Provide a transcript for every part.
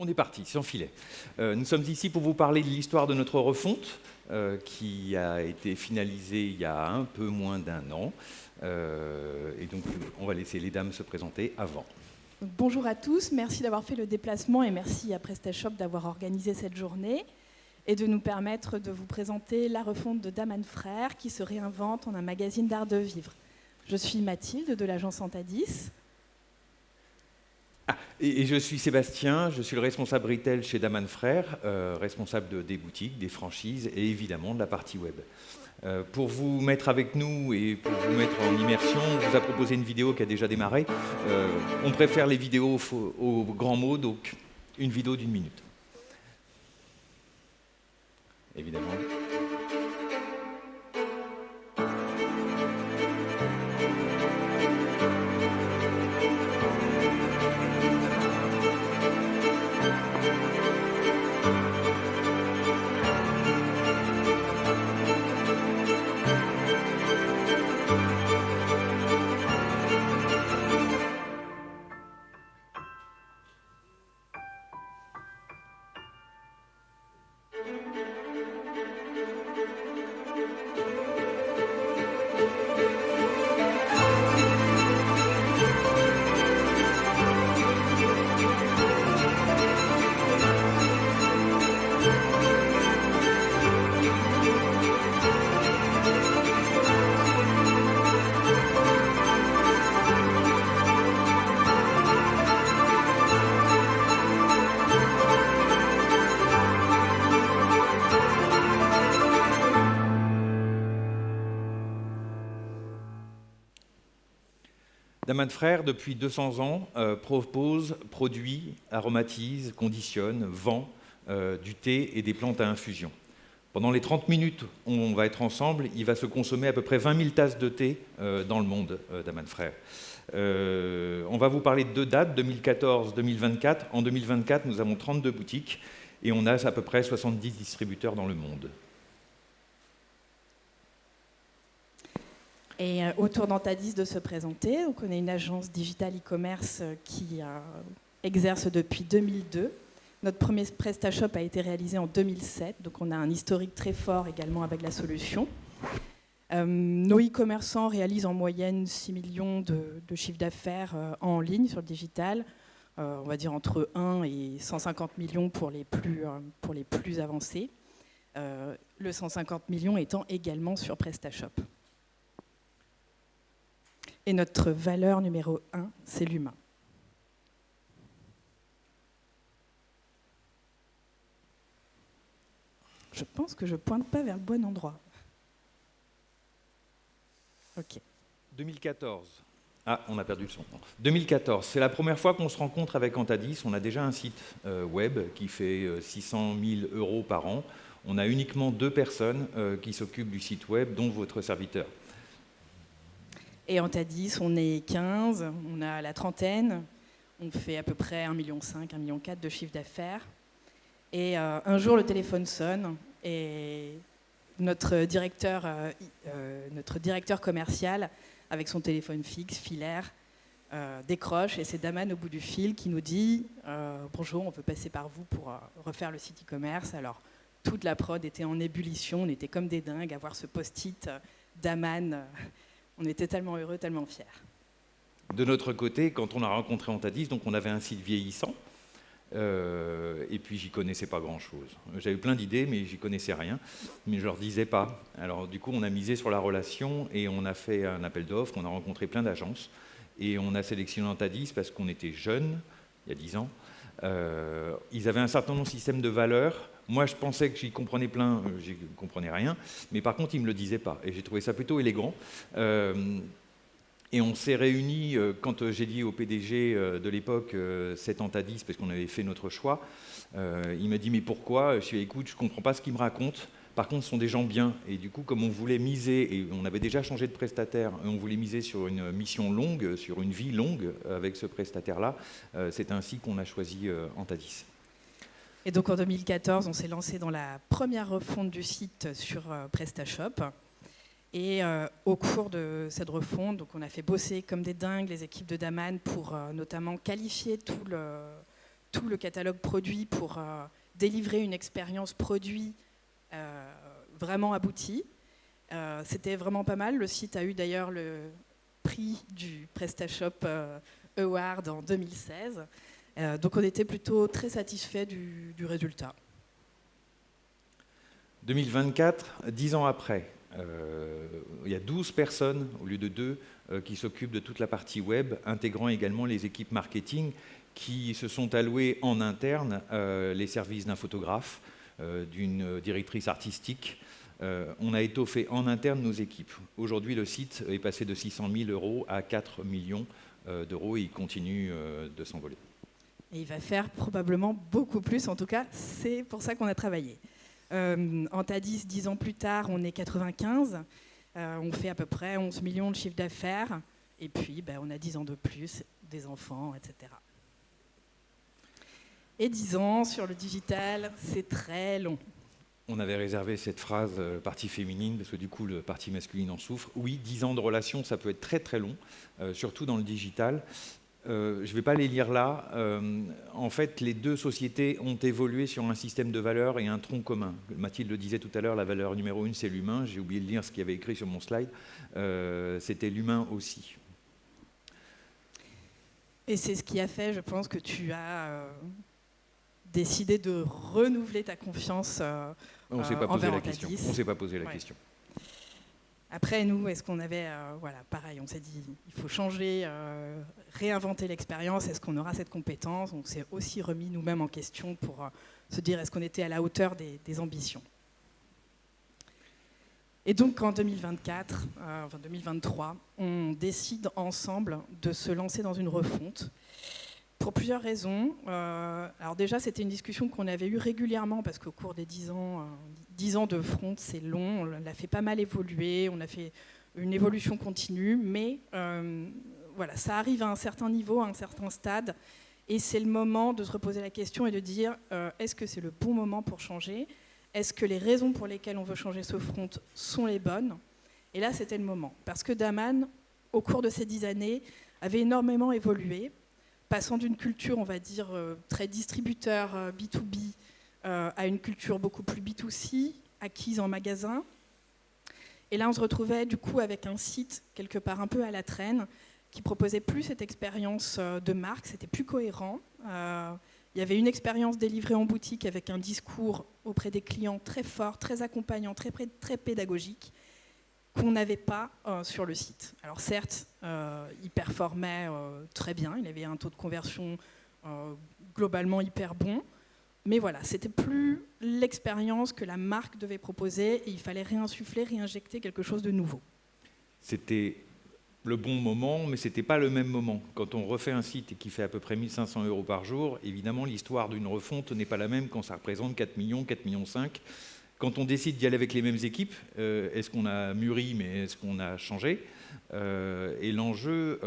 On est parti, sans filet. Nous sommes ici pour vous parler de l'histoire de notre refonte, qui a été finalisée il y a un peu moins d'1 an. Et donc, on va laisser les dames se présenter avant. Bonjour à tous, merci d'avoir fait le déplacement et merci à PrestaShop d'avoir organisé cette journée et de nous permettre de vous présenter la refonte de Daman Frères qui se réinvente en un magazine d'art de vivre. Je suis Mathilde de l'agence Antadis. Et je suis Sébastien, je suis le responsable retail chez Daman Frères, responsable des boutiques, des franchises et évidemment de la partie web. Pour vous mettre avec nous et pour vous mettre en immersion, on vous a proposé une vidéo qui a déjà démarré. On préfère les vidéos aux grands mots, donc une vidéo d'1 minute. Évidemment. Daman Frères, depuis 200 ans, propose, produit, aromatise, conditionne, vend du thé et des plantes à infusion. Pendant les 30 minutes où on va être ensemble, il va se consommer à peu près 20 000 tasses de thé dans le monde, Daman Frères. On va vous parler de 2 dates, 2014-2024. En 2024, nous avons 32 boutiques et on a à peu près 70 distributeurs dans le monde. Et autour d'Antadis de se présenter, donc on est une agence digital e-commerce qui exerce depuis 2002. Notre premier PrestaShop a été réalisé en 2007, donc on a un historique très fort également avec la solution. Nos e-commerçants réalisent en moyenne 6 millions de chiffre d'affaires en ligne sur le digital, on va dire entre 1 et 150 millions pour les plus avancés, le 150 millions étant également sur PrestaShop. Et notre valeur numéro 1, c'est l'humain. Je pense que je ne pointe pas vers le bon endroit. Ok. 2014. Ah, on a perdu le son. 2014, c'est la première fois qu'on se rencontre avec Antadis. On a déjà un site web qui fait 600 000 € par an. On a uniquement 2 personnes qui s'occupent du site web, dont votre serviteur. Et Antadis, on est 15, on a la trentaine, on fait à peu près 1,5 million, 1,4 million de chiffre d'affaires. Et un jour, le téléphone sonne et notre directeur commercial, avec son téléphone fixe, filaire, décroche et c'est Daman au bout du fil qui nous dit « Bonjour, on peut passer par vous pour refaire le site e-commerce ». Alors, toute la prod était en ébullition, on était comme des dingues à voir ce post-it Daman. On était tellement heureux, tellement fiers. De notre côté, quand on a rencontré Antadis, donc on avait un site vieillissant, et puis j'y connaissais pas grand-chose. J'avais plein d'idées, mais j'y connaissais rien, mais je leur disais pas. Alors du coup, on a misé sur la relation et on a fait un appel d'offres, on a rencontré plein d'agences, et on a sélectionné Antadis parce qu'on était jeunes, il y a 10 ans. Ils avaient un certain nombre de systèmes de valeurs. Moi, je pensais que j'y comprenais plein, j'y comprenais rien, mais par contre, ils ne me le disaient pas. Et j'ai trouvé ça plutôt élégant. Et on s'est réunis, quand j'ai dit au PDG de l'époque, c'est Antadis, parce qu'on avait fait notre choix. Il m'a dit, mais pourquoi? Je lui ai dit, écoute, je ne comprends pas ce qu'il me raconte. Par contre, ce sont des gens bien. Et du coup, comme on voulait miser, et on avait déjà changé de prestataire, et on voulait miser sur une mission longue, sur une vie longue avec ce prestataire-là, c'est ainsi qu'on a choisi Antadis. Et donc en 2014, on s'est lancé dans la première refonte du site sur PrestaShop. Et au cours de cette refonte, donc on a fait bosser comme des dingues les équipes de Daman pour notamment qualifier tout le catalogue produit pour délivrer une expérience produit vraiment aboutie. C'était vraiment pas mal. Le site a eu d'ailleurs le prix du PrestaShop Award en 2016. Donc on était plutôt très satisfait du résultat. 2024, 10 ans après, il y a 12 personnes au lieu de 2 qui s'occupent de toute la partie web, intégrant également les équipes marketing qui se sont allouées en interne les services d'un photographe, d'une directrice artistique. On a étoffé en interne nos équipes. Aujourd'hui, le site est passé de 600 000 € à 4 millions d'euros et il continue de s'envoler. Et il va faire probablement beaucoup plus, en tout cas, c'est pour ça qu'on a travaillé. Antadis, 10 ans plus tard, on est 95, on fait à peu près 11 millions de chiffre d'affaires, et puis on a 10 ans de plus, des enfants, etc. Et 10 ans sur le digital, c'est très long. On avait réservé cette phrase partie féminine, parce que du coup, le parti masculine en souffre. Oui, 10 ans de relation, ça peut être très très long, surtout dans le digital. Je ne vais pas les lire là. En fait, les 2 sociétés ont évolué sur un système de valeurs et un tronc commun. Mathilde le disait tout à l'heure, la valeur numéro 1, c'est l'humain. J'ai oublié de lire ce qu'il y avait écrit sur mon slide. C'était l'humain aussi. Et c'est ce qui a fait, je pense, que tu as décidé de renouveler ta confiance On ne s'est pas posé la question. On ne s'est pas posé la question. Après, nous, est-ce qu'on avait... pareil, on s'est dit, il faut changer, réinventer l'expérience. Est-ce qu'on aura cette compétence? On s'est aussi remis nous-mêmes en question pour se dire, est-ce qu'on était à la hauteur des ambitions? Et donc, en 2023, on décide ensemble de se lancer dans une refonte. Pour plusieurs raisons. Alors déjà, c'était une discussion qu'on avait eue régulièrement parce qu'au cours des 10 ans de front, c'est long. On l'a fait pas mal évoluer. On a fait une évolution continue. Mais ça arrive à un certain niveau, à un certain stade. Et c'est le moment de se reposer la question et de dire est-ce que c'est le bon moment pour changer? Est-ce que les raisons pour lesquelles on veut changer ce front sont les bonnes? Et là, c'était le moment. Parce que Daman, au cours de ces 10 années, avait énormément évolué, passant d'une culture, on va dire, très distributeur B2B à une culture beaucoup plus B2C, acquise en magasin. Et là, on se retrouvait du coup avec un site quelque part un peu à la traîne, qui proposait plus cette expérience de marque, c'était plus cohérent. Il y avait une expérience délivrée en boutique avec un discours auprès des clients très fort, très accompagnant, très pédagogique, qu'on n'avait pas sur le site. Alors certes, il performait très bien, il avait un taux de conversion globalement hyper bon, mais voilà, c'était plus l'expérience que la marque devait proposer et il fallait réinsuffler, réinjecter quelque chose de nouveau. C'était le bon moment, mais ce n'était pas le même moment. Quand on refait un site et qui fait à peu près 1 500 € par jour, évidemment, l'histoire d'une refonte n'est pas la même quand ça représente 4 millions, 4 millions 5. Quand on décide d'y aller avec les mêmes équipes, est-ce qu'on a mûri, mais est-ce qu'on a changé? Et l'enjeu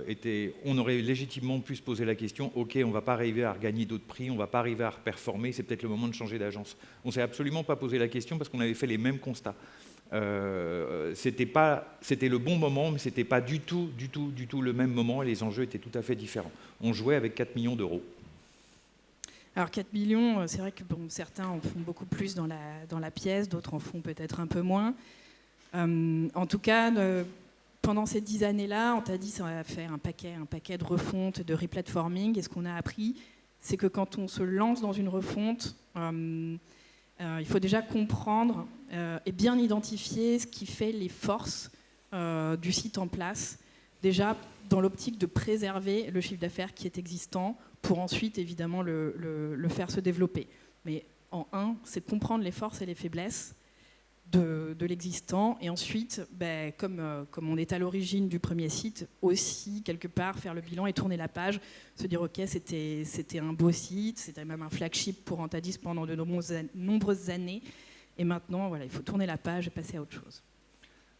était, on aurait légitimement pu se poser la question, ok, on ne va pas arriver à regagner d'autres prix, on ne va pas arriver à performer, c'est peut-être le moment de changer d'agence. On ne s'est absolument pas posé la question parce qu'on avait fait les mêmes constats. C'était le bon moment, mais ce n'était pas du tout le même moment et les enjeux étaient tout à fait différents. On jouait avec 4 millions d'euros. Alors 4 millions, c'est vrai que certains en font beaucoup plus dans la pièce, d'autres en font peut-être un peu moins. En tout cas, pendant ces 10 années-là, on t'a dit ça va faire un paquet de refontes, de replatforming. Et ce qu'on a appris, c'est que quand on se lance dans une refonte, il faut déjà comprendre et bien identifier ce qui fait les forces du site en place. Déjà, dans l'optique de préserver le chiffre d'affaires qui est existant pour ensuite, évidemment, le faire se développer. Mais en un, c'est de comprendre les forces et les faiblesses de l'existant. Et ensuite, comme on est à l'origine du premier site, aussi, quelque part, faire le bilan et tourner la page, se dire, OK, c'était un beau site, c'était même un flagship pour Antadis pendant de nombreuses années. Et maintenant, voilà, il faut tourner la page et passer à autre chose.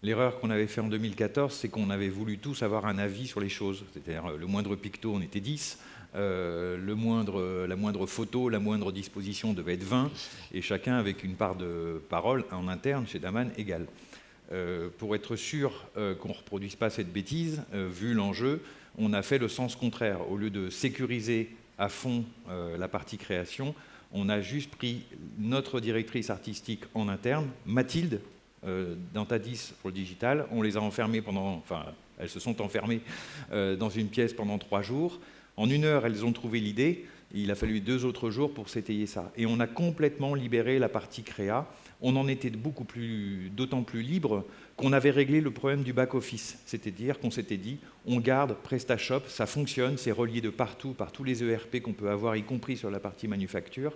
L'erreur qu'on avait fait en 2014, c'est qu'on avait voulu tous avoir un avis sur les choses. C'est-à-dire, le moindre picto, on était 10. La moindre photo, la moindre disposition devait être 20, et chacun avec une part de parole en interne chez Daman égale. Pour être sûr qu'on ne reproduise pas cette bêtise, vu l'enjeu, on a fait le sens contraire. Au lieu de sécuriser à fond la partie création. On a juste pris notre directrice artistique en interne, Mathilde, d'Antadis pour le digital. On les a enfermées elles se sont enfermées dans une pièce pendant 3 jours. En 1 heure, elles ont trouvé l'idée. Il a fallu 2 autres jours pour s'étayer ça. Et on a complètement libéré la partie créa. On en était d'autant plus libre qu'on avait réglé le problème du back-office. C'est-à-dire qu'on s'était dit, on garde PrestaShop, ça fonctionne, c'est relié de partout, par tous les ERP qu'on peut avoir, y compris sur la partie manufacture.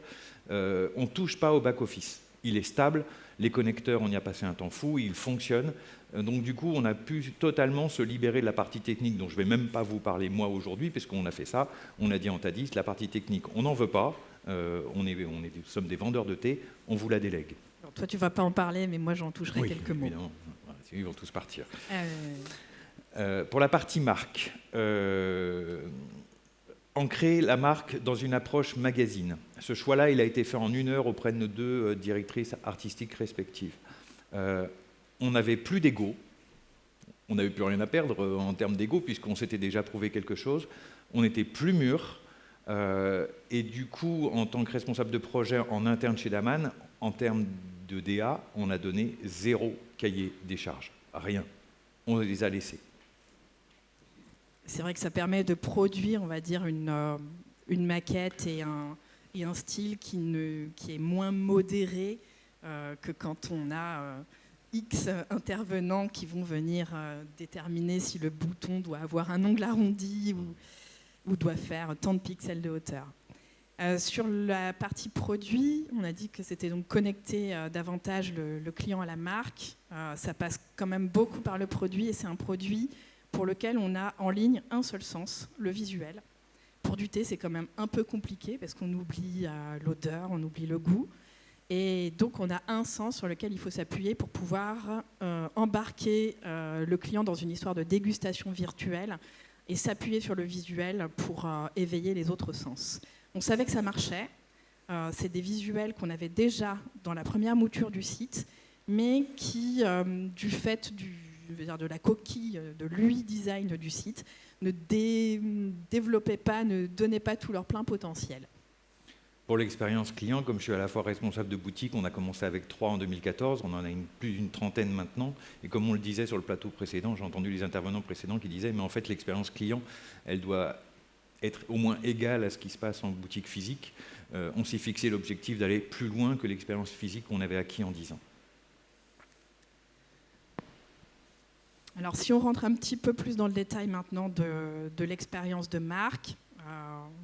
On ne touche pas au back-office. Il est stable, les connecteurs, on y a passé un temps fou, il fonctionne. Donc du coup, on a pu totalement se libérer de la partie technique, dont je ne vais même pas vous parler moi aujourd'hui, puisqu'on a fait ça. On a dit en Tadis, la partie technique, on n'en veut pas. Nous sommes des vendeurs de thé, on vous la délègue. Alors, toi, tu ne vas pas en parler, mais moi, j'en toucherai quelques mots. Évidemment. Ils vont tous partir. Pour la partie marque, ancrer la marque dans une approche magazine. Ce choix-là, il a été fait en 1 heure auprès de nos 2 directrices artistiques respectives. On n'avait plus d'ego, on n'avait plus rien à perdre en termes d'ego, puisqu'on s'était déjà prouvé quelque chose. On était plus mûrs, et du coup, en tant que responsable de projet en interne chez Daman, en termes de DA, on a donné 0 cahier des charges, rien. On les a laissés. C'est vrai que ça permet de produire, on va dire, une maquette et un style qui est moins modéré que quand on a X intervenants qui vont venir déterminer si le bouton doit avoir un ongle arrondi ou doit faire tant de pixels de hauteur. Sur la partie produit, on a dit que c'était donc connecter davantage le client à la marque. Ça passe quand même beaucoup par le produit, et c'est un produit pour lequel on a en ligne un seul sens, le visuel. Pour du thé, c'est quand même un peu compliqué parce qu'on oublie l'odeur, on oublie le goût. Et donc, on a un sens sur lequel il faut s'appuyer pour pouvoir embarquer le client dans une histoire de dégustation virtuelle et s'appuyer sur le visuel pour éveiller les autres sens. On savait que ça marchait. C'est des visuels qu'on avait déjà dans la première mouture du site, mais qui, du fait de la coquille, de l'UI design du site, ne développaient pas, ne donnaient pas tout leur plein potentiel. Pour l'expérience client, comme je suis à la fois responsable de boutique, on a commencé avec 3 en 2014, on en a plus d'une trentaine maintenant. Et comme on le disait sur le plateau précédent, j'ai entendu les intervenants précédents qui disaient, mais en fait l'expérience client, elle doit être au moins égale à ce qui se passe en boutique physique. On s'est fixé l'objectif d'aller plus loin que l'expérience physique qu'on avait acquis en 10 ans. Alors si on rentre un petit peu plus dans le détail maintenant de l'expérience de marque,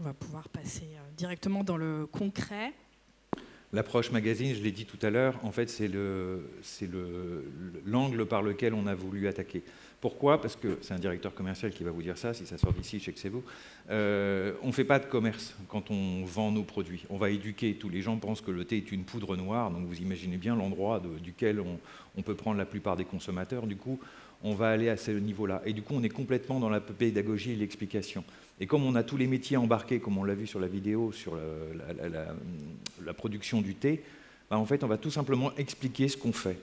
on va pouvoir passer directement dans le concret. L'approche magazine, je l'ai dit tout à l'heure, en fait c'est l'angle par lequel on a voulu attaquer. Pourquoi ? Parce que c'est un directeur commercial qui va vous dire ça, si ça sort d'ici, je sais que c'est vous. On ne fait pas de commerce quand on vend nos produits. On va éduquer. Tous les gens pensent que le thé est une poudre noire, donc vous imaginez bien l'endroit duquel on peut prendre la plupart des consommateurs. Du coup, on va aller à ce niveau-là. Et du coup, on est complètement dans la pédagogie et l'explication. Et comme on a tous les métiers embarqués, comme on l'a vu sur la vidéo, sur la production du thé, bah en fait, on va tout simplement expliquer ce qu'on fait.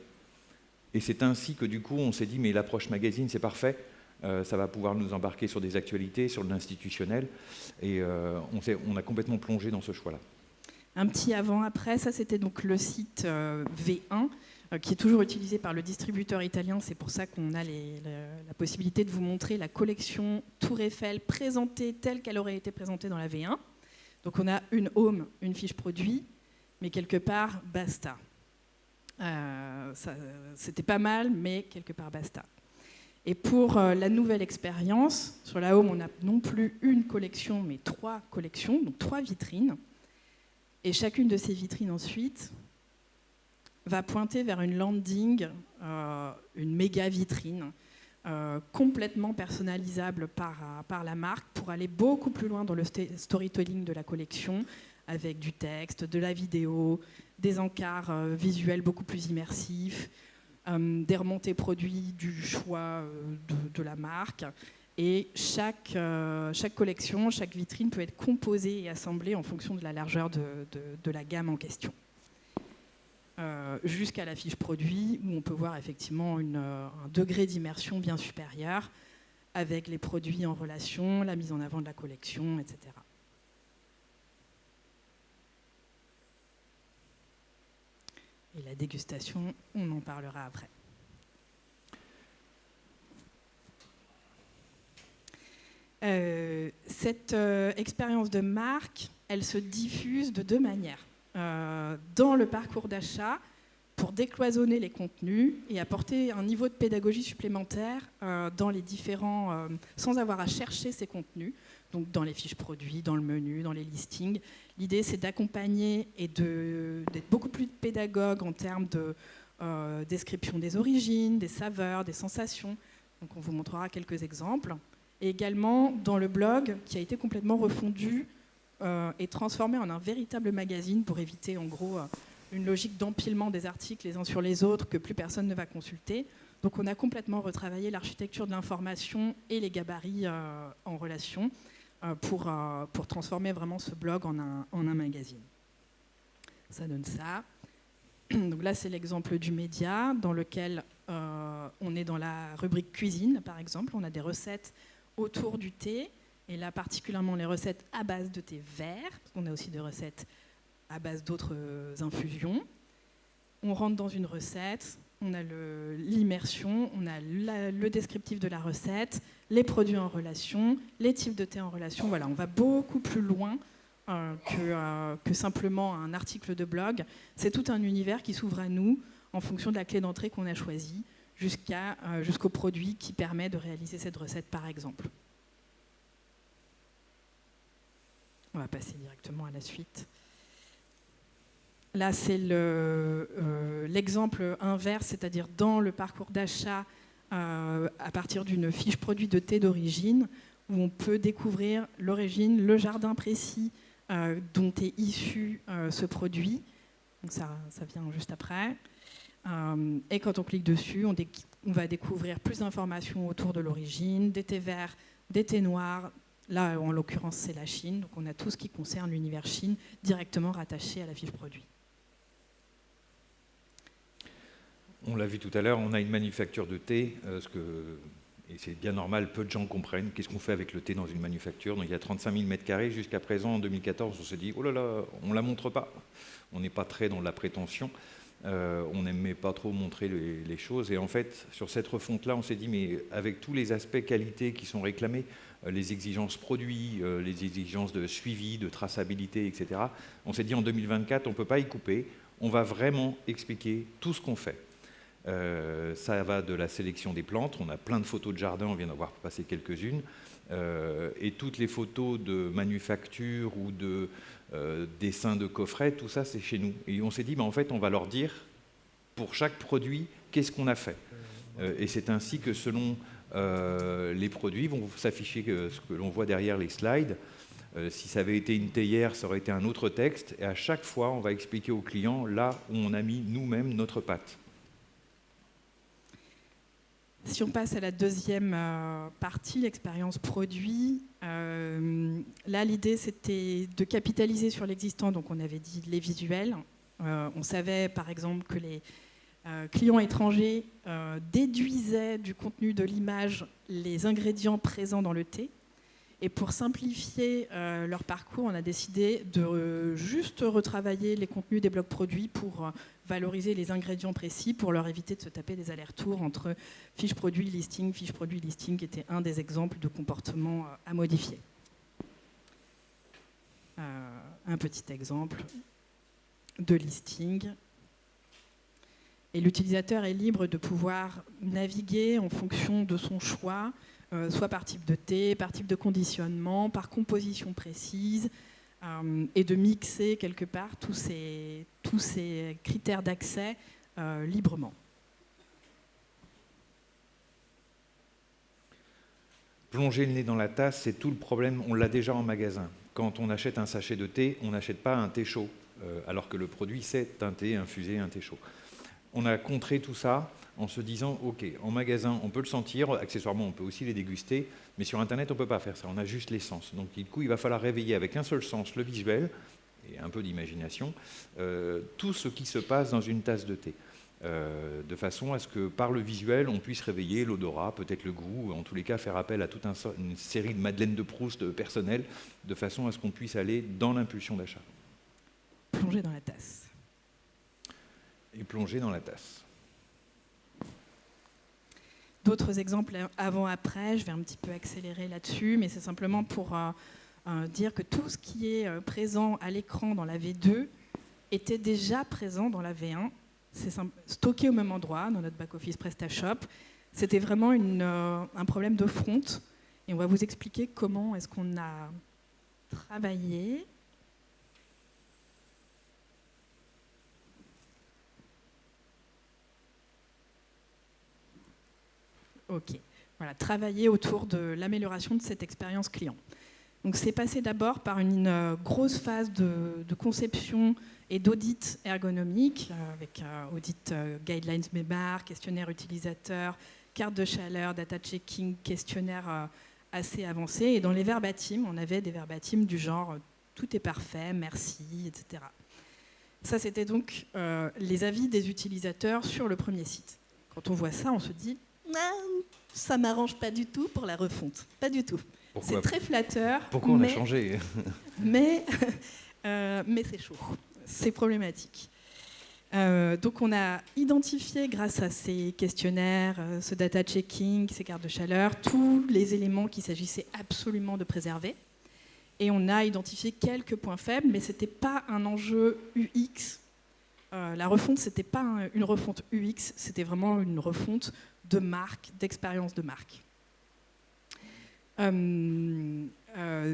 Et c'est ainsi que du coup, on s'est dit, mais l'approche magazine, c'est parfait. Ça va pouvoir nous embarquer sur des actualités, sur de l'institutionnel. Et on a complètement plongé dans ce choix-là. Un petit avant-après, ça c'était donc le site V1, qui est toujours utilisé par le distributeur italien. C'est pour ça qu'on a la possibilité de vous montrer la collection Tour Eiffel présentée telle qu'elle aurait été présentée dans la V1. Donc on a une home, une fiche produit, mais quelque part, basta. C'était pas mal, mais quelque part, basta. Et pour la nouvelle expérience, sur la home, on a non plus une collection, mais 3 collections, donc 3 vitrines. Et chacune de ces vitrines ensuite va pointer vers une landing, une méga vitrine, complètement personnalisable par la marque pour aller beaucoup plus loin dans le storytelling de la collection, avec du texte, de la vidéo, des encarts visuels beaucoup plus immersifs, des remontées produits du choix de la marque. Et chaque collection, chaque vitrine peut être composée et assemblée en fonction de la largeur de la gamme en question. Jusqu'à la fiche produit, où on peut voir effectivement un degré d'immersion bien supérieur, avec les produits en relation, la mise en avant de la collection, etc. Et la dégustation, on en parlera après. Cette expérience de marque, elle se diffuse de deux manières. Dans le parcours d'achat, pour décloisonner les contenus et apporter un niveau de pédagogie supplémentaire dans les différents, sans avoir à chercher ces contenus, donc dans les fiches produits, dans le menu, dans les listings. L'idée, c'est d'accompagner et d'être beaucoup plus pédagogue en termes de description des origines, des saveurs, des sensations. Donc on vous montrera quelques exemples. Et également dans le blog qui a été complètement refondu et transformé en un véritable magazine pour éviter en gros une logique d'empilement des articles les uns sur les autres que plus personne ne va consulter. Donc on a complètement retravaillé l'architecture de l'information et les gabarits en relation pour transformer vraiment ce blog en un magazine. Ça donne ça. Donc là, c'est l'exemple du média dans lequel on est dans la rubrique cuisine, par exemple. On a des recettes autour du thé, et là particulièrement les recettes à base de thé vert, parce qu'on a aussi des recettes à base d'autres infusions. On rentre dans une recette, on a l'immersion, on a le descriptif de la recette, les produits en relation, les types de thé en relation. Voilà, on va beaucoup plus loin que simplement un article de blog. C'est tout un univers qui s'ouvre à nous en fonction de la clé d'entrée qu'on a choisie, jusqu'au produit qui permet de réaliser cette recette, par exemple. On va passer directement à la suite. Là, c'est l'exemple inverse, c'est-à-dire dans le parcours d'achat, à partir d'une fiche produit de thé d'origine, où on peut découvrir l'origine, le jardin précis dont est issu ce produit. Donc ça vient juste après. Et quand on clique dessus, on va découvrir plus d'informations autour de l'origine, des thés verts, des thés noirs. Là, en l'occurrence, c'est la Chine. Donc on a tout ce qui concerne l'univers Chine directement rattaché à la fiche produit. On l'a vu tout à l'heure, on a une manufacture de thé, et c'est bien normal, peu de gens comprennent qu'est-ce qu'on fait avec le thé dans une manufacture. Donc il y a 35 000 m². Jusqu'à présent, en 2014, on se dit, oh là là, on ne la montre pas. On n'est pas très dans la prétention. On n'aimait pas trop montrer les choses. Et en fait, sur cette refonte-là, on s'est dit, mais avec tous les aspects qualité qui sont réclamés, les exigences produits, les exigences de suivi, de traçabilité, etc., on s'est dit, en 2024, on ne peut pas y couper. On va vraiment expliquer tout ce qu'on fait. Ça va de la sélection des plantes. On a plein de photos de jardin, on vient d'en voir passer quelques-unes. Et toutes les photos de manufacture ou de dessins de coffrets, tout ça, c'est chez nous. Et on s'est dit, en fait, on va leur dire, pour chaque produit, qu'est-ce qu'on a fait. Et c'est ainsi que selon les produits, vont s'afficher ce que l'on voit derrière les slides. Si ça avait été une théière, ça aurait été un autre texte. Et à chaque fois, on va expliquer au client là où on a mis nous-mêmes notre pâte. Si on passe à la deuxième partie, l'expérience produit, là l'idée c'était de capitaliser sur l'existant, donc on avait dit les visuels. On savait par exemple que les clients étrangers déduisaient du contenu de l'image les ingrédients présents dans le thé. Et pour simplifier leur parcours, on a décidé de juste retravailler les contenus des blocs produits pour valoriser les ingrédients précis, pour leur éviter de se taper des allers-retours entre fiche produit, listing, qui était un des exemples de comportement à modifier. Un petit exemple de listing. Et l'utilisateur est libre de pouvoir naviguer en fonction de son choix, soit par type de thé, par type de conditionnement, par composition précise, et de mixer quelque part tous ces critères d'accès librement. Plonger le nez dans la tasse, c'est tout le problème, on l'a déjà en magasin. Quand on achète un sachet de thé, on n'achète pas un thé chaud, alors que le produit, c'est un thé infusé, un thé chaud. On a contré tout ça en se disant, OK, en magasin, on peut le sentir, accessoirement, on peut aussi les déguster, mais sur Internet, on ne peut pas faire ça, on a juste les sens. Donc, du coup, il va falloir réveiller avec un seul sens, le visuel, et un peu d'imagination, tout ce qui se passe dans une tasse de thé. De façon à ce que, par le visuel, on puisse réveiller l'odorat, peut-être le goût, en tous les cas, faire appel à toute une série de Madeleine de Proust personnelles, de façon à ce qu'on puisse aller dans l'impulsion d'achat. Plonger dans la tasse. et plonger dans la tasse. D'autres exemples avant-après, je vais un petit peu accélérer là-dessus, mais c'est simplement pour dire que tout ce qui est présent à l'écran dans la V2 était déjà présent dans la V1. C'est stocké au même endroit, dans notre back-office PrestaShop. C'était vraiment un problème de front. Et on va vous expliquer comment est-ce qu'on a travaillé. Ok, voilà, travailler autour de l'amélioration de cette expérience client. Donc c'est passé d'abord par une grosse phase de conception et d'audit ergonomique, avec audit guidelines MEBAR, questionnaire utilisateur, carte de chaleur, data checking, questionnaire assez avancé. Et dans les verbatims, on avait des verbatims du genre tout est parfait, merci, etc. Ça, c'était donc les avis des utilisateurs sur le premier site. Quand on voit ça, on se dit ça ne m'arrange pas du tout pour la refonte. Pas du tout. C'est très flatteur. Pourquoi on a changé mais c'est chaud. C'est problématique. Donc on a identifié grâce à ces questionnaires, ce data checking, ces cartes de chaleur, tous les éléments qu'il s'agissait absolument de préserver. Et on a identifié quelques points faibles, mais ce n'était pas un enjeu UX. La refonte, ce n'était pas une refonte UX, c'était vraiment une refonte de marque, d'expérience de marque.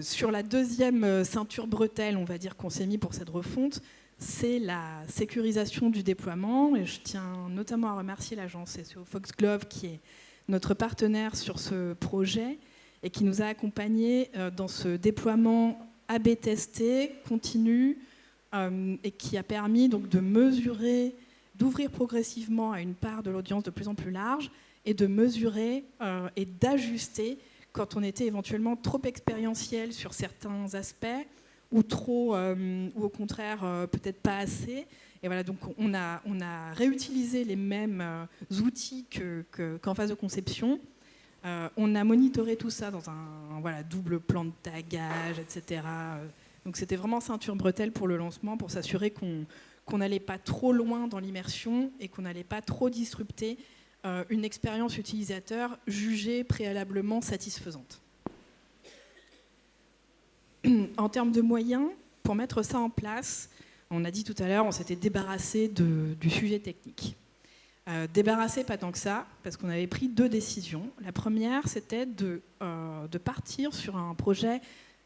Sur la deuxième ceinture bretelle, on va dire qu'on s'est mis pour cette refonte, c'est la sécurisation du déploiement. Et je tiens notamment à remercier l'agence SEO Foxglove, qui est notre partenaire sur ce projet et qui nous a accompagnés dans ce déploiement A/B testé, continu, et qui a permis donc de mesurer, d'ouvrir progressivement à une part de l'audience de plus en plus large et de mesurer et d'ajuster quand on était éventuellement trop expérientiel sur certains aspects ou au contraire peut-être pas assez. Et voilà, donc on a réutilisé les mêmes outils qu'en phase de conception. On a monitoré tout ça dans un double plan de tagage, etc. Donc c'était vraiment ceinture bretelle pour le lancement, pour s'assurer qu'on n'allait pas trop loin dans l'immersion et qu'on n'allait pas trop disrupter une expérience utilisateur jugée préalablement satisfaisante. En termes de moyens, pour mettre ça en place, on a dit tout à l'heure, on s'était débarrassé du sujet technique. Débarrassé, pas tant que ça, parce qu'on avait pris 2 décisions. La première, c'était de partir sur un projet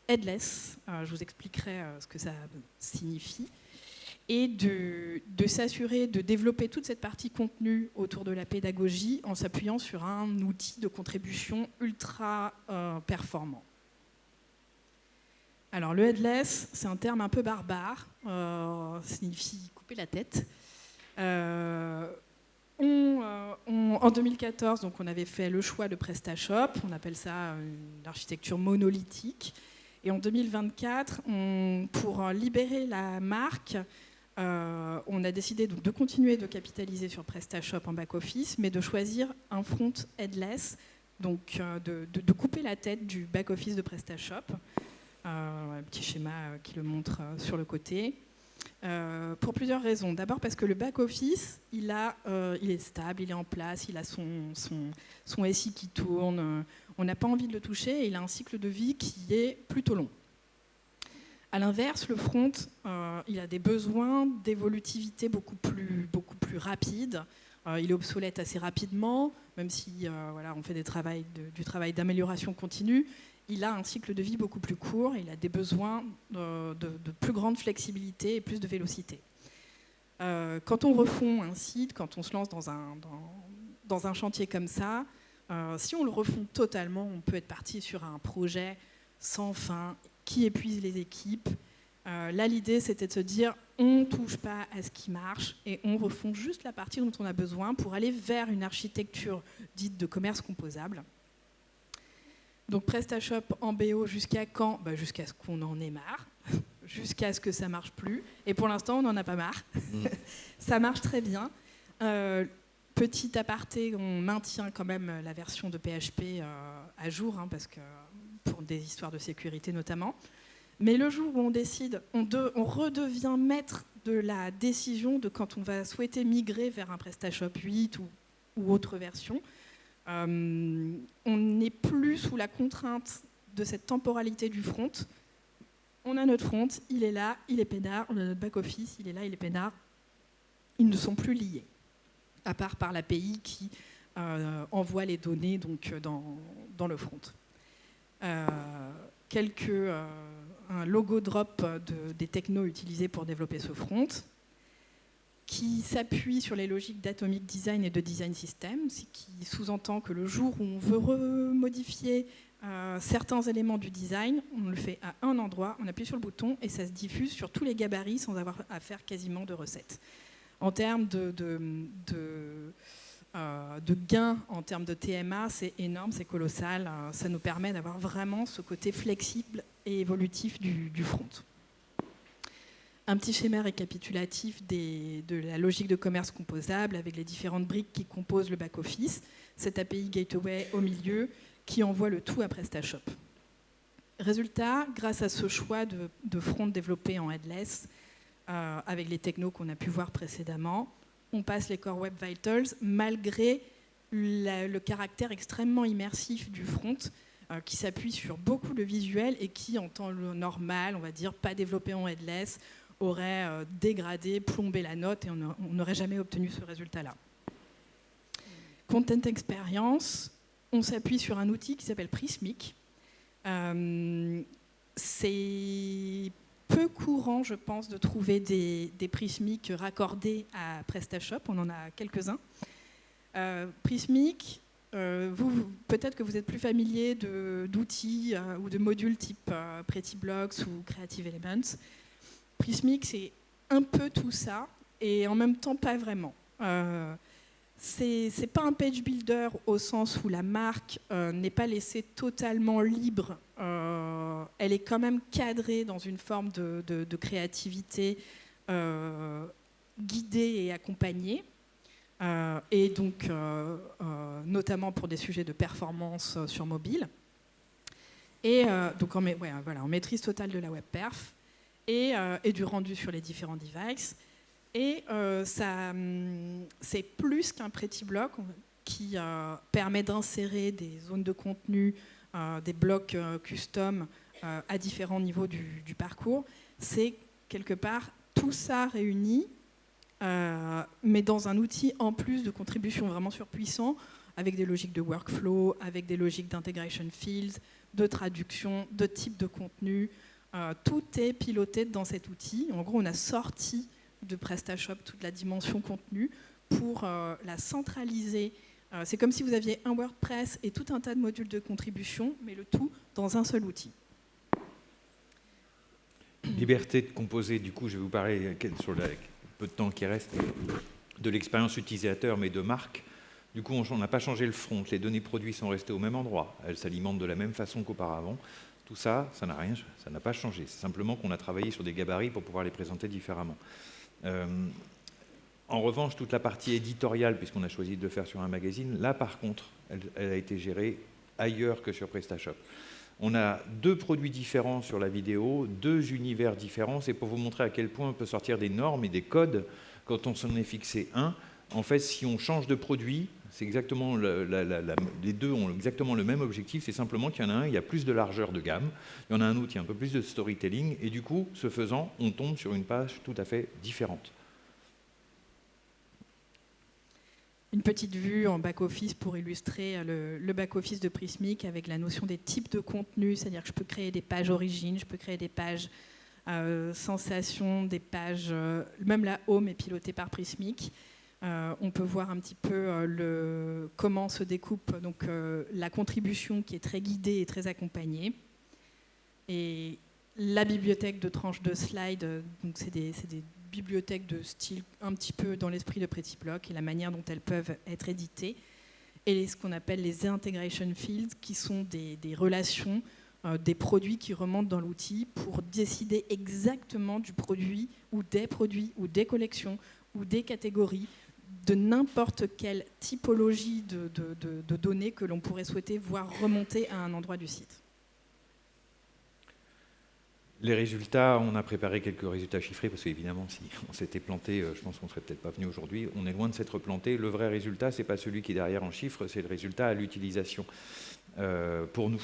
headless. Je vous expliquerai ce que ça signifie. Et de s'assurer de développer toute cette partie contenu autour de la pédagogie en s'appuyant sur un outil de contribution ultra performant. Alors le headless, c'est un terme un peu barbare, ça signifie couper la tête. En 2014, donc, on avait fait le choix de PrestaShop, on appelle ça une architecture monolithique. Et en 2024, pour libérer la marque, on a décidé donc de continuer de capitaliser sur PrestaShop en back-office, mais de choisir un front headless, donc de couper la tête du back-office de PrestaShop. Un petit schéma qui le montre sur le côté. Pour plusieurs raisons. D'abord parce que le back-office, il est stable, il est en place, il a son SI qui tourne. On n'a pas envie de le toucher et il a un cycle de vie qui est plutôt long. A l'inverse, le front, il a des besoins d'évolutivité beaucoup plus rapides. Il est obsolète assez rapidement, même si on fait du travail d'amélioration continue. Il a un cycle de vie beaucoup plus court, il a des besoins de plus grande flexibilité et plus de vélocité. Quand on refond un site, quand on se lance dans un chantier comme ça, si on le refond totalement, on peut être parti sur un projet sans fin qui épuise les équipes. Là, l'idée, c'était de se dire on ne touche pas à ce qui marche et on refond juste la partie dont on a besoin pour aller vers une architecture dite de commerce composable. Donc PrestaShop en BO jusqu'à quand ? Jusqu'à ce qu'on en ait marre, jusqu'à ce que ça ne marche plus. Et pour l'instant, on n'en a pas marre. Ça marche très bien. Petit aparté, on maintient quand même la version de PHP à jour, parce que pour des histoires de sécurité notamment. Mais le jour où on décide, on redevient maître de la décision de quand on va souhaiter migrer vers un PrestaShop 8 ou autre version. On n'est plus sous la contrainte de cette temporalité du front. On a notre front, il est là, il est peinard. On a notre back-office, il est là, il est peinard. Ils ne sont plus liés, à part par l'API qui envoie les données donc, dans le front. Un logo drop des technos utilisés pour développer ce front, qui s'appuie sur les logiques d'Atomic Design et de Design System, ce qui sous-entend que le jour où on veut remodifier certains éléments du design, on le fait à un endroit, on appuie sur le bouton et ça se diffuse sur tous les gabarits sans avoir à faire quasiment de recettes. En termes de gains, en termes de TMA, c'est énorme, c'est colossal. Ça nous permet d'avoir vraiment ce côté flexible et évolutif du front. Un petit schéma récapitulatif de la logique de commerce composable avec les différentes briques qui composent le back-office, cette API Gateway au milieu qui envoie le tout à PrestaShop. Résultat, grâce à ce choix de front développé en headless, avec les technos qu'on a pu voir précédemment, on passe les Core Web Vitals malgré le caractère extrêmement immersif du front qui s'appuie sur beaucoup de visuels et qui, en temps normal, on va dire, pas développé en headless, aurait dégradé, plombé la note et on n'aurait jamais obtenu ce résultat-là. Content Experience, on s'appuie sur un outil qui s'appelle Prismic. C'est peu courant, je pense, de trouver des Prismic raccordés à PrestaShop. On en a quelques-uns. Prismic, peut-être que vous êtes plus familier d'outils ou de modules type Pretty Blocks ou Creative Elements. Prismic, c'est un peu tout ça et en même temps pas vraiment. C'est pas un page builder au sens où la marque n'est pas laissée totalement libre. Elle est quand même cadrée dans une forme de créativité guidée et accompagnée. Et donc, notamment pour des sujets de performance sur mobile. Et donc, en maîtrise totale de la web perf et du rendu sur les différents devices. Et c'est plus qu'un Pretty Block qui permet d'insérer des zones de contenu, des blocs custom à différents niveaux du parcours. C'est quelque part tout ça réuni, mais dans un outil en plus de contribution vraiment surpuissant, avec des logiques de workflow, avec des logiques d'integration fields, de traduction, de type de contenu. Tout est piloté dans cet outil. En gros, on a sorti de PrestaShop toute la dimension contenu pour la centraliser. C'est comme si vous aviez un WordPress et tout un tas de modules de contribution, mais le tout dans un seul outil. Liberté de composer, du coup, je vais vous parler sur le peu de temps qui reste de l'expérience utilisateur, mais de marque. Du coup, on n'a pas changé le front. Les données produits sont restées au même endroit. Elles s'alimentent de la même façon qu'auparavant. Tout ça, ça n'a pas changé. C'est simplement qu'on a travaillé sur des gabarits pour pouvoir les présenter différemment. En revanche, toute la partie éditoriale, puisqu'on a choisi de le faire sur un magazine, là, par contre, elle a été gérée ailleurs que sur PrestaShop. On a 2 produits différents sur la vidéo, 2 univers différents. C'est pour vous montrer à quel point on peut sortir des normes et des codes quand on s'en est fixé un. En fait, si on change de produit, c'est exactement les deux ont exactement le même objectif. C'est simplement qu'il y en a un, il y a plus de largeur de gamme. Il y en a un autre, il y a un peu plus de storytelling. Et du coup, ce faisant, on tombe sur une page tout à fait différente. Une petite vue en back-office pour illustrer le back-office de Prismic avec la notion des types de contenus, c'est-à-dire que je peux créer des pages origines, je peux créer des pages sensations, des pages... même la home est pilotée par Prismic. On peut voir un petit peu comment se découpe donc, la contribution qui est très guidée et très accompagnée. Et la bibliothèque de tranches de slides, donc c'est des bibliothèques de style un petit peu dans l'esprit de Pretty Block et la manière dont elles peuvent être éditées. Et ce qu'on appelle les integration fields, qui sont des relations, des produits qui remontent dans l'outil pour décider exactement du produit ou des collections ou des catégories de n'importe quelle typologie de données que l'on pourrait souhaiter voir remonter à un endroit du site. Les résultats, on a préparé quelques résultats chiffrés, parce qu'évidemment, si on s'était planté, je pense qu'on ne serait peut-être pas venu aujourd'hui. On est loin de s'être planté. Le vrai résultat, ce n'est pas celui qui est derrière en chiffres, c'est le résultat à l'utilisation. Pour nous,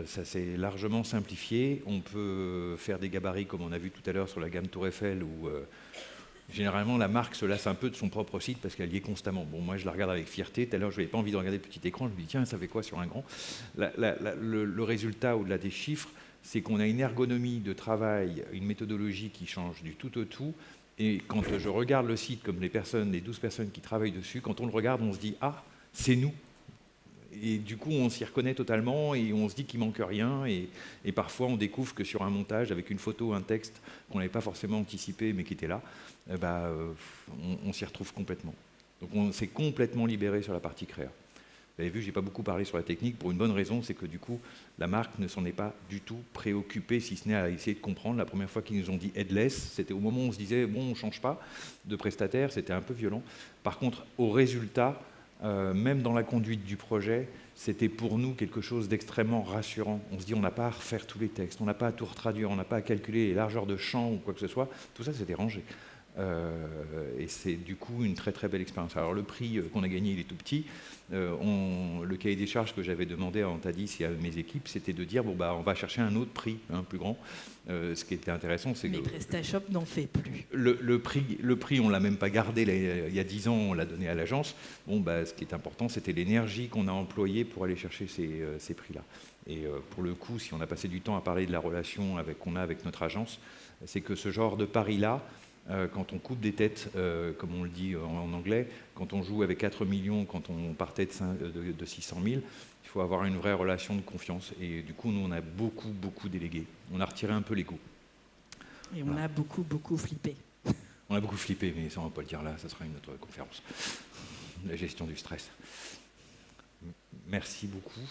ça s'est largement simplifié. On peut faire des gabarits, comme on a vu tout à l'heure sur la gamme Tour Eiffel, où généralement la marque se lasse un peu de son propre site parce qu'elle y est constamment. Bon, moi, je la regarde avec fierté. Tout à l'heure, je n'avais pas envie de regarder le petit écran. Je me dis, tiens, ça fait quoi sur un grand? Le résultat, au-delà des chiffres, c'est qu'on a une ergonomie de travail, une méthodologie qui change du tout au tout. Et quand je regarde le site, comme les 12 personnes qui travaillent dessus, quand on le regarde, on se dit « Ah, c'est nous !» Et du coup, on s'y reconnaît totalement et on se dit qu'il manque rien. Et parfois, on découvre que sur un montage, avec une photo, un texte qu'on n'avait pas forcément anticipé, mais qui était là, on s'y retrouve complètement. Donc on s'est complètement libéré sur la partie créa. Vous avez vu, je n'ai pas beaucoup parlé sur la technique pour une bonne raison, c'est que du coup, la marque ne s'en est pas du tout préoccupée, si ce n'est à essayer de comprendre. La première fois qu'ils nous ont dit headless, c'était au moment où on se disait, bon, on ne change pas de prestataire, c'était un peu violent. Par contre, au résultat, même dans la conduite du projet, c'était pour nous quelque chose d'extrêmement rassurant. On se dit, on n'a pas à refaire tous les textes, on n'a pas à tout retraduire, on n'a pas à calculer les largeurs de champ ou quoi que ce soit. Tout ça, c'était rangé. Et c'est du coup une très très belle expérience. Alors le prix qu'on a gagné, il est tout petit. Le cahier des charges que j'avais demandé à Antadis et à mes équipes, c'était de dire, bon, on va chercher un autre prix, plus grand. Ce qui était intéressant, c'est que... Mais PrestaShop n'en fait plus. Le prix, on ne l'a même pas gardé. Il y a 10 ans, on l'a donné à l'agence. Bon, ce qui est important, c'était l'énergie qu'on a employée pour aller chercher ces prix-là. Et pour le coup, si on a passé du temps à parler de la relation qu'on a avec notre agence, c'est que ce genre de pari-là, quand on coupe des têtes, comme on le dit en anglais, quand on joue avec 4 millions, quand on partait de 600 000, il faut avoir une vraie relation de confiance. Et du coup, nous, on a beaucoup délégué. On a retiré un peu l'ego. Et on a beaucoup flippé. On a beaucoup flippé, mais ça, on ne va pas le dire là, ça sera une autre conférence. La gestion du stress. Merci beaucoup.